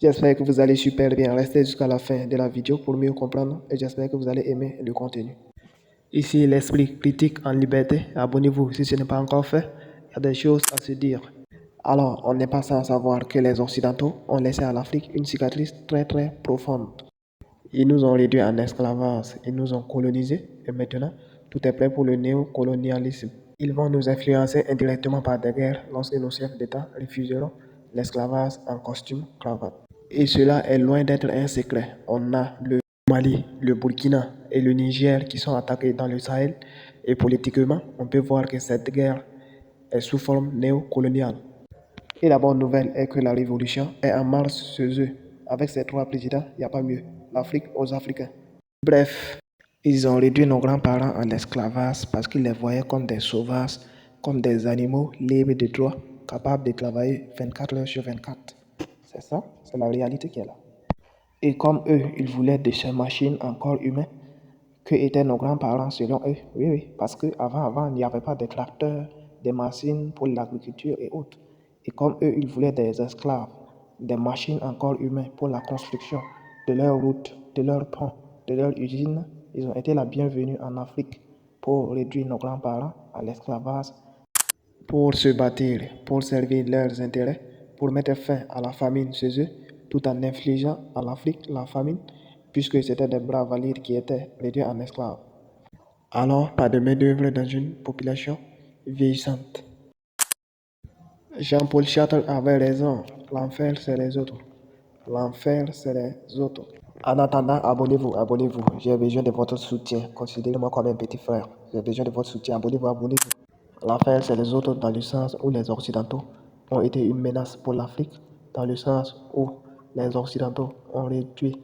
J'espère que vous allez super bien. Restez jusqu'à la fin de la vidéo pour mieux comprendre et j'espère que vous allez aimer le contenu. Ici, l'esprit critique en liberté. Abonnez-vous si ce n'est pas encore fait. Il y a des choses à se dire. Alors, on n'est pas sans savoir que les Occidentaux ont laissé à l'Afrique une cicatrice très profonde. Ils nous ont réduits en esclavage, ils nous ont colonisés et maintenant, tout est prêt pour le néocolonialisme. Ils vont nous influencer indirectement par des guerres lorsque nos chefs d'État refuseront l'esclavage en costume cravate. Et cela est loin d'être un secret. On a le Mali, le Burkina et le Niger qui sont attaqués dans le Sahel et politiquement, on peut voir que cette guerre est sous forme néocoloniale. Et la bonne nouvelle est que la révolution est en marche chez eux. Avec ces trois présidents, il n'y a pas mieux. L'Afrique aux Africains. Bref, ils ont réduit nos grands-parents en esclavage parce qu'ils les voyaient comme des sauvages, comme des animaux libres de droit, capables de travailler 24 heures sur 24. C'est ça, c'est la réalité qui est là. Et comme eux, ils voulaient de ces machines en corps humain, que étaient nos grands-parents selon eux. Oui, parce qu'avant, il n'y avait pas de tracteurs, des machines pour l'agriculture et autres. Et comme eux, ils voulaient des esclaves, des machines en corps humain pour la construction de leurs routes, de leurs ponts, de leurs usines, ils ont été la bienvenue en Afrique pour réduire nos grands-parents à l'esclavage, pour se bâtir, pour servir leurs intérêts, pour mettre fin à la famine chez eux, tout en infligeant à l'Afrique la famine, puisque c'était des bras valides qui étaient réduits en esclaves. Alors, pas de main-d'œuvre dans une population vieillissante. Jean-Paul Sartre avait raison, l'enfer c'est les autres. L'enfer c'est les autres. En attendant, abonnez-vous. J'ai besoin de votre soutien. Considérez-moi comme un petit frère. J'ai besoin de votre soutien. Abonnez-vous. L'enfer, c'est les autres dans le sens où les Occidentaux ont été une menace pour l'Afrique, dans le sens où les Occidentaux ont réduit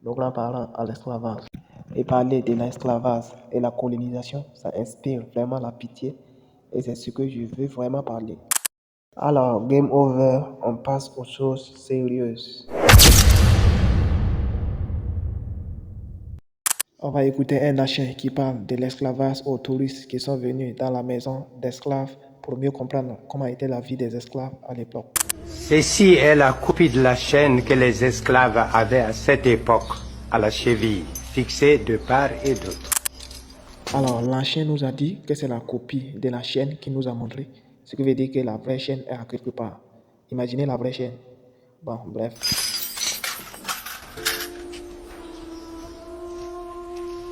nos grands-parents à l'esclavage. Et parler de l'esclavage et la colonisation, ça inspire vraiment la pitié et c'est ce que je veux vraiment parler. Alors, game over, on passe aux choses sérieuses. On va écouter un Hachin qui parle de l'esclavage aux touristes qui sont venus dans la maison d'esclaves pour mieux comprendre comment était la vie des esclaves à l'époque. Ceci est la copie de la chaîne que les esclaves avaient à cette époque, à la cheville, fixée de part et d'autre. Alors, l'Hachin nous a dit que c'est la copie de la chaîne qu'il nous a montré, ce qui veut dire que la vraie chaîne est à quelque part. Imaginez la vraie chaîne. Bon, bref.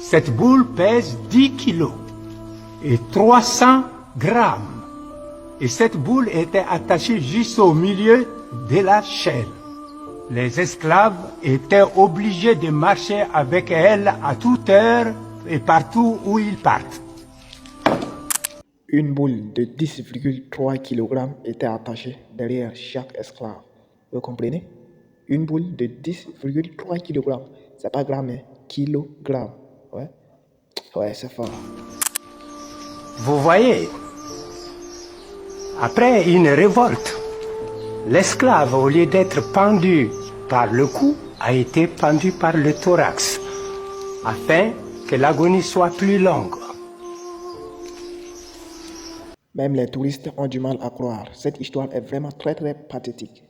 Cette boule pèse 10 kilos et 300 grammes. Et cette boule était attachée juste au milieu de la chaîne. Les esclaves étaient obligés de marcher avec elle à toute heure et partout où ils partent. Une boule de 10,3 kg était attachée derrière chaque esclave. Vous comprenez? Une boule de 10,3 kg. C'est pas gramme, mais kilogramme. Ouais, c'est fort. Vous voyez, après une révolte, l'esclave, au lieu d'être pendu par le cou, a été pendu par le thorax, afin que l'agonie soit plus longue. Même les touristes ont du mal à croire. Cette histoire est vraiment très pathétique.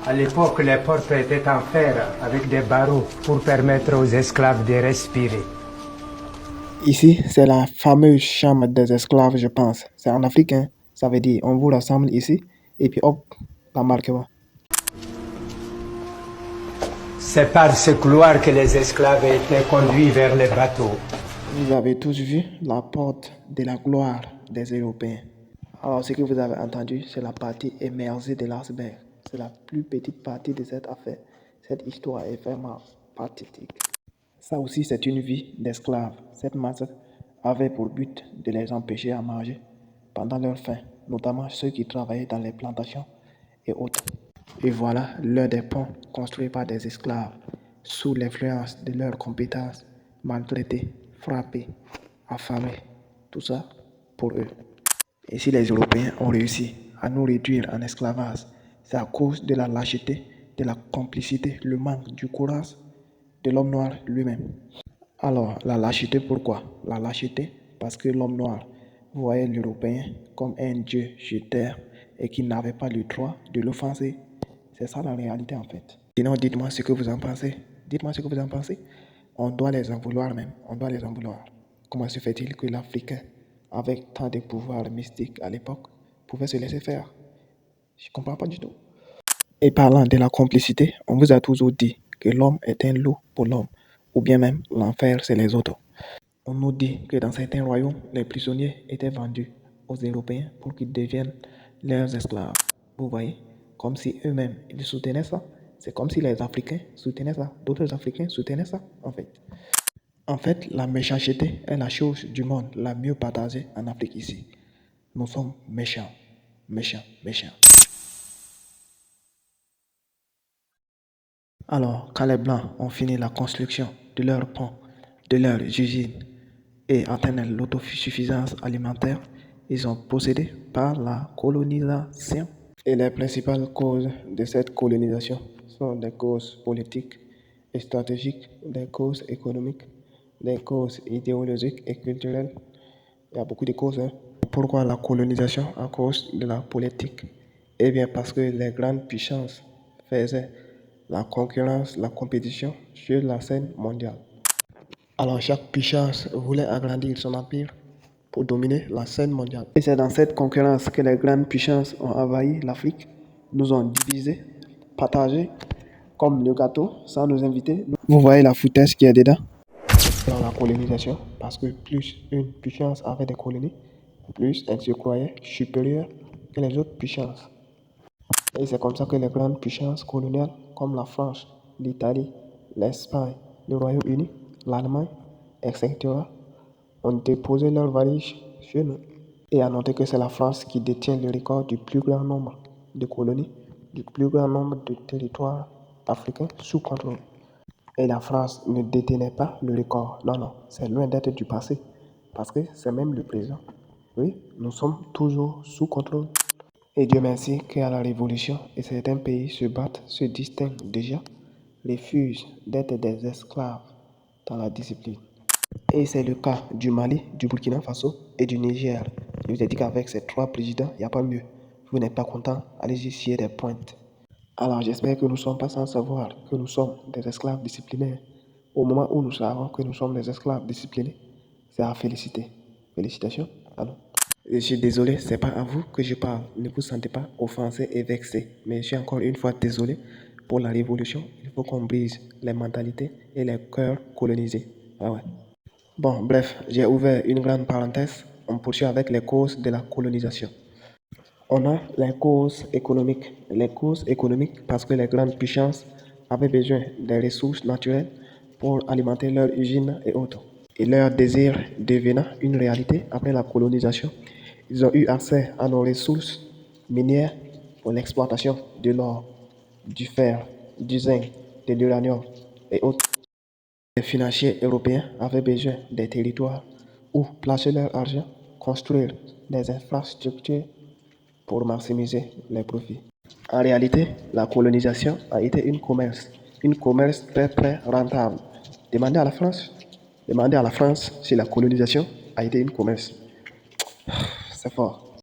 À l'époque, les portes étaient en fer avec des barreaux pour permettre aux esclaves de respirer. Ici, c'est la fameuse chambre des esclaves, je pense. C'est en Afrique, hein. Ça veut dire, on vous rassemble ici, et puis hop, l'embarquement. C'est par ce couloir que les esclaves étaient conduits vers les bateaux. Vous avez tous vu la porte de la gloire des Européens. Alors, ce que vous avez entendu, c'est la partie émergée de l'iceberg. C'est la plus petite partie de cette affaire. Cette histoire est vraiment pathétique. Ça aussi, c'est une vie d'esclaves. Cette massacre avait pour but de les empêcher à manger pendant leur faim, notamment ceux qui travaillaient dans les plantations et autres. Et voilà l'un des ponts construits par des esclaves, sous l'influence de leurs compétences, maltraités, frappés, affamés, tout ça pour eux. Et si les Européens ont réussi à nous réduire en esclavage, c'est à cause de la lâcheté, de la complicité, le manque du courage de l'homme noir lui-même. Alors, la lâcheté, pourquoi? La lâcheté, parce que l'homme noir voyait l'Européen comme un dieu sur terre et qui n'avaient pas le droit de l'offenser. C'est ça la réalité en fait. Sinon, dites-moi ce que vous en pensez. Dites-moi ce que vous en pensez. On doit les en vouloir même. On doit les en vouloir. Comment se fait-il que l'Africain, avec tant de pouvoirs mystiques à l'époque, pouvait se laisser faire? Je ne comprends pas du tout. Et parlant de la complicité, on vous a toujours dit que l'homme est un loup pour l'homme, ou bien même l'enfer, c'est les autres. On nous dit que dans certains royaumes, les prisonniers étaient vendus aux Européens pour qu'ils deviennent leurs esclaves. Vous voyez, comme si eux-mêmes, ils soutenaient ça. C'est comme si les Africains soutenaient ça. D'autres Africains soutenaient ça, en fait. En fait, la méchanceté est la chose du monde la mieux partagée en Afrique ici. Nous sommes méchants, méchants, méchants. Alors, quand les Blancs ont fini la construction de leurs ponts, de leurs usines et atteignent l'autosuffisance alimentaire, ils ont procédé par la colonisation. Et les principales causes de cette colonisation sont des causes politiques et stratégiques, des causes économiques, des causes idéologiques et culturelles. Il y a beaucoup de causes. Pourquoi la colonisation? À cause de la politique. Eh bien, parce que les grandes puissances faisaient la concurrence, la compétition sur la scène mondiale. Alors, chaque puissance voulait agrandir son empire pour dominer la scène mondiale. Et c'est dans cette concurrence que les grandes puissances ont envahi l'Afrique, nous ont divisés, partagés, comme le gâteau, sans nous inviter. Vous voyez la foutaise qui est dedans? Dans la colonisation, parce que plus une puissance avait des colonies, plus elle se croyait supérieure que les autres puissances. Et c'est comme ça que les grandes puissances coloniales, comme la France, l'Italie, l'Espagne, le Royaume-Uni, l'Allemagne, etc., ont déposé leurs valises chez nous. Et à noter que c'est la France qui détient le record du plus grand nombre de colonies, du plus grand nombre de territoires africains sous contrôle. Et la France ne détenait pas le record. Non, non, c'est loin d'être du passé. Parce que c'est même le présent. Oui, nous sommes toujours sous contrôle. Et Dieu merci qu'à la Révolution, et certains pays se battent, se distinguent déjà, refusent d'être des esclaves dans la discipline. Et c'est le cas du Mali, du Burkina Faso et du Niger. Je vous ai dit qu'avec ces trois présidents, il n'y a pas mieux. Vous n'êtes pas content, allez-y scier des pointes. Alors j'espère que nous ne sommes pas sans savoir que nous sommes des esclaves disciplinés. Au moment où nous savons que nous sommes des esclaves disciplinés, c'est à féliciter. Félicitations. Alors, je suis désolé, c'est pas à vous que je parle. Ne vous sentez pas offensé et vexé. Mais je suis encore une fois désolé pour la révolution. Il faut qu'on brise les mentalités et les cœurs colonisés. Ah ouais. Bon, bref, j'ai ouvert une grande parenthèse. On poursuit avec les causes de la colonisation. On a les causes économiques. Les causes économiques parce que les grandes puissances avaient besoin des ressources naturelles pour alimenter leurs usines et autres. Et leur désir devenant une réalité après la colonisation, ils ont eu accès à nos ressources minières pour l'exploitation de l'or, du fer, du zinc, de l'uranium et autres. Les financiers européens avaient besoin des territoires où placer leur argent, construire des infrastructures pour maximiser les profits. En réalité, la colonisation a été une commerce très très rentable. Demandez à la France si la colonisation a été une commerce. C'est fort.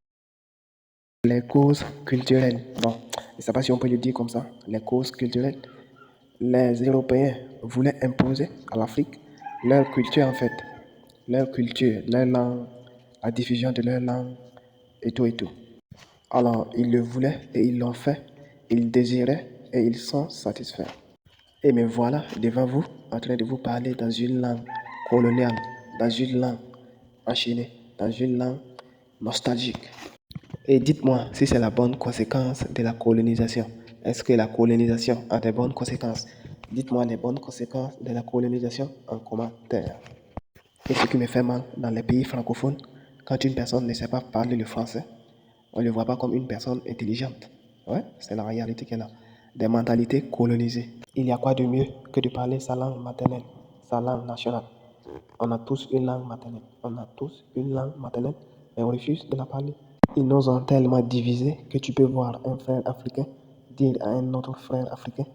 Les causes culturelles, bon, je ne sais pas si on peut le dire comme ça, les causes culturelles. Les Européens voulaient imposer à l'Afrique leur culture en fait, leur langue, la diffusion de leur langue et tout et tout. Alors, ils le voulaient et ils l'ont fait. Ils désiraient et ils sont satisfaits. Et me voilà devant vous, en train de vous parler dans une langue coloniale, dans une langue enchaînée, dans une langue nostalgique. Et dites-moi si c'est la bonne conséquence de la colonisation. Est-ce que la colonisation a des bonnes conséquences? Dites-moi les bonnes conséquences de la colonisation en commentaire. Et ce qui me fait mal dans les pays francophones, quand une personne ne sait pas parler le français, on ne le voit pas comme une personne intelligente. Ouais, c'est la réalité qu'elle a. Des mentalités colonisées. Il y a quoi de mieux que de parler sa langue maternelle, sa langue nationale? On a tous une langue maternelle. On a tous une langue maternelle, mais on refuse de la parler. Ils nous ont tellement divisés que tu peux voir un frère africain dire à un autre frère africain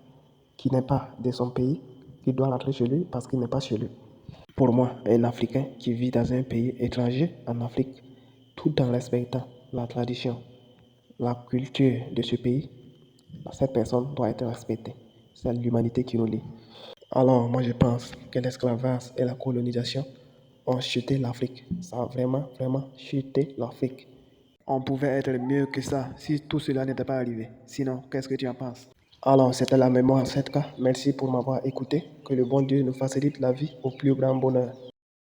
qui n'est pas de son pays qu'il doit rentrer chez lui parce qu'il n'est pas chez lui. Pour moi, un Africain qui vit dans un pays étranger en Afrique, tout en respectant la tradition, la culture de ce pays, cette personne doit être respectée. C'est l'humanité qui nous lie. Alors, moi, je pense que l'esclavage et la colonisation ont chuté l'Afrique. Ça a vraiment, vraiment chuté l'Afrique. On pouvait être mieux que ça si tout cela n'était pas arrivé. Sinon, qu'est-ce que tu en penses? Alors, c'était la mémoire 7K. Merci pour m'avoir écouté. Que le bon Dieu nous facilite la vie au plus grand bonheur.